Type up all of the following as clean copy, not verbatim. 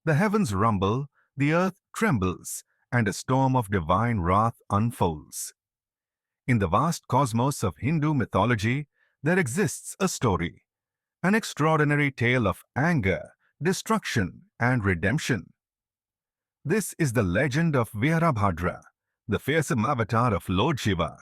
The heavens rumble, the earth trembles, and a storm of divine wrath unfolds. In the vast cosmos of Hindu mythology, there exists a story, an extraordinary tale of anger, destruction, and redemption. This is the legend of Veerabhadra, the fearsome avatar of Lord Shiva.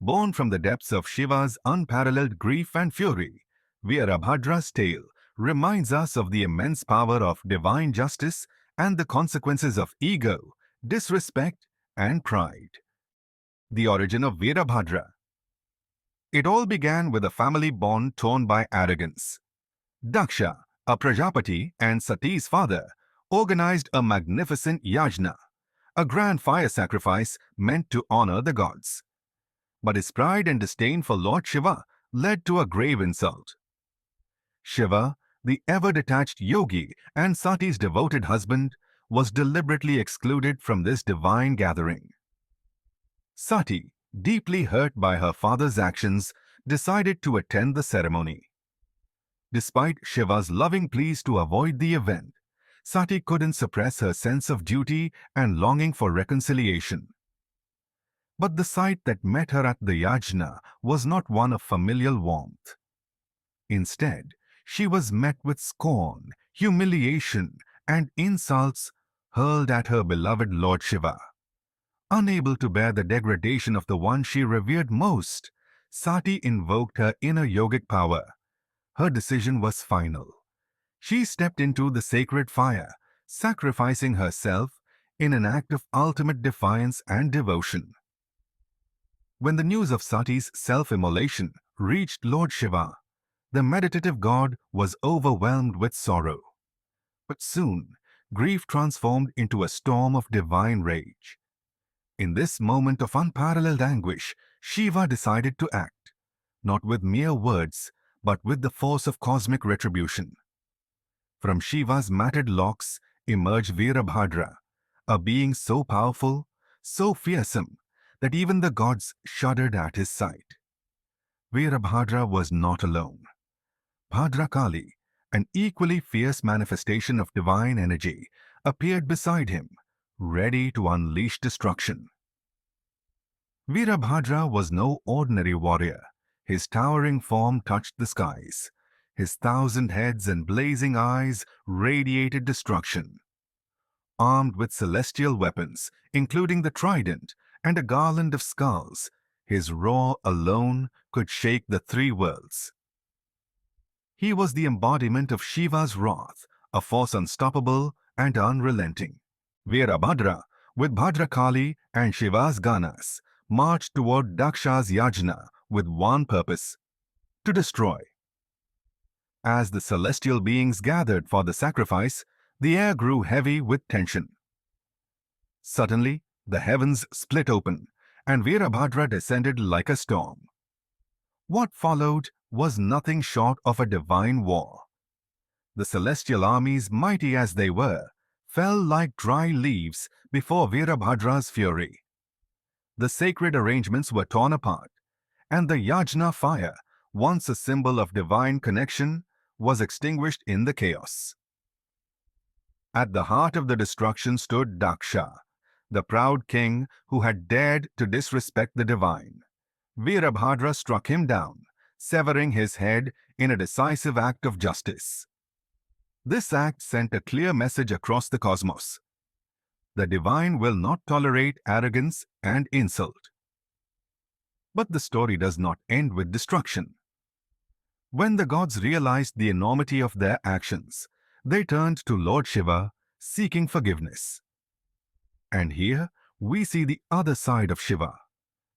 Born from the depths of Shiva's unparalleled grief and fury, Veerabhadra's tale reminds us of the immense power of divine justice and the consequences of ego, disrespect, and pride. The origin of Veerabhadra. It all began with a family bond torn by arrogance. Daksha, a Prajapati and Sati's father, organized a magnificent Yajna, a grand fire sacrifice meant to honor the gods. But his pride and disdain for Lord Shiva led to a grave insult. Shiva, the ever-detached yogi and Sati's devoted husband, was deliberately excluded from this divine gathering. Sati, deeply hurt by her father's actions, decided to attend the ceremony. Despite Shiva's loving pleas to avoid the event, Sati couldn't suppress her sense of duty and longing for reconciliation. But the sight that met her at the Yajna was not one of familial warmth. Instead, she was met with scorn, humiliation, and insults hurled at her beloved Lord Shiva. Unable to bear the degradation of the one she revered most, Sati invoked her inner yogic power. Her decision was final. She stepped into the sacred fire, sacrificing herself in an act of ultimate defiance and devotion. When the news of Sati's self-immolation reached Lord Shiva, the meditative god was overwhelmed with sorrow. But soon, grief transformed into a storm of divine rage. In this moment of unparalleled anguish, Shiva decided to act, not with mere words, but with the force of cosmic retribution. From Shiva's matted locks emerged Veerabhadra, a being so powerful, so fearsome, that even the gods shuddered at his sight. Veerabhadra was not alone. Bhadrakali, an equally fierce manifestation of divine energy, appeared beside him, ready to unleash destruction. Veerabhadra was no ordinary warrior. His towering form touched the skies. His 1,000 heads and blazing eyes radiated destruction. Armed with celestial weapons, including the trident and a garland of skulls, his roar alone could shake the 3 worlds. He was the embodiment of Shiva's wrath, a force unstoppable and unrelenting. Veerabhadra, with Bhadrakali and Shiva's ganas, marched toward Daksha's Yajna with one purpose: to destroy. As the celestial beings gathered for the sacrifice, the air grew heavy with tension. Suddenly, the heavens split open, and Veerabhadra descended like a storm. What followed was nothing short of a divine war. The celestial armies, mighty as they were, fell like dry leaves before Veerabhadra's fury. The sacred arrangements were torn apart, and the Yajna fire, once a symbol of divine connection, was extinguished in the chaos. At the heart of the destruction stood Daksha, the proud king who had dared to disrespect the divine. Veerabhadra struck him down, severing his head in a decisive act of justice. This act sent a clear message across the cosmos. The divine will not tolerate arrogance and insult. But the story does not end with destruction. When the gods realized the enormity of their actions, they turned to Lord Shiva, seeking forgiveness. And here we see the other side of Shiva,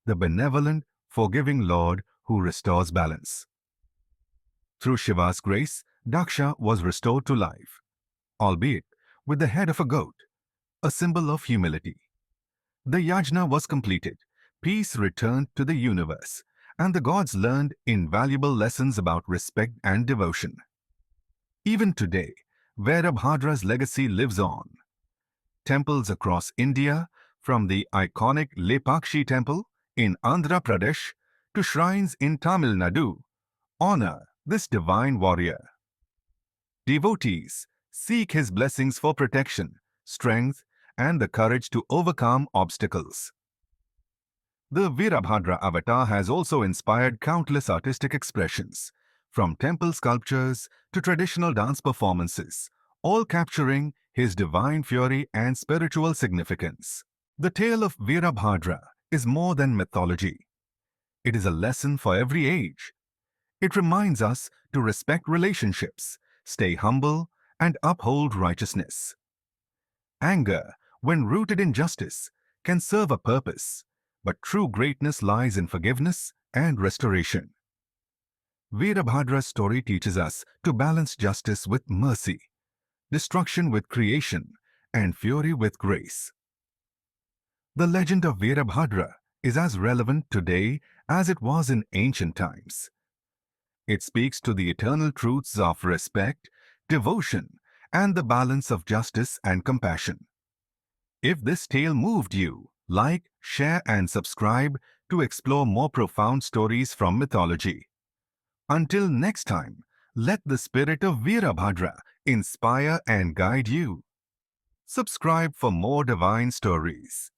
the benevolent, forgiving Lord who restores balance. Through Shiva's grace, Daksha was restored to life, albeit with the head of a goat, a symbol of humility. The Yajna was completed, peace returned to the universe, and the gods learned invaluable lessons about respect and devotion. Even today, Veerabhadra's legacy lives on. Temples across India, from the iconic Lepakshi temple in Andhra Pradesh to shrines in Tamil Nadu, honor this divine warrior. Devotees, seek his blessings for protection, strength, and the courage to overcome obstacles. The Veerabhadra avatar has also inspired countless artistic expressions, from temple sculptures to traditional dance performances, all capturing his divine fury and spiritual significance. The tale of Veerabhadra is more than mythology. It is a lesson for every age. It reminds us to respect relationships, stay humble, and uphold righteousness. Anger, when rooted in justice, can serve a purpose, but true greatness lies in forgiveness and restoration. Veerabhadra's story teaches us to balance justice with mercy, destruction with creation, and fury with grace. The legend of Veerabhadra is as relevant today as it was in ancient times. It speaks to the eternal truths of respect, devotion, and the balance of justice and compassion. If this tale moved you, like, share, and subscribe to explore more profound stories from mythology. Until next time, let the spirit of Veerabhadra inspire and guide you. Subscribe for more divine stories.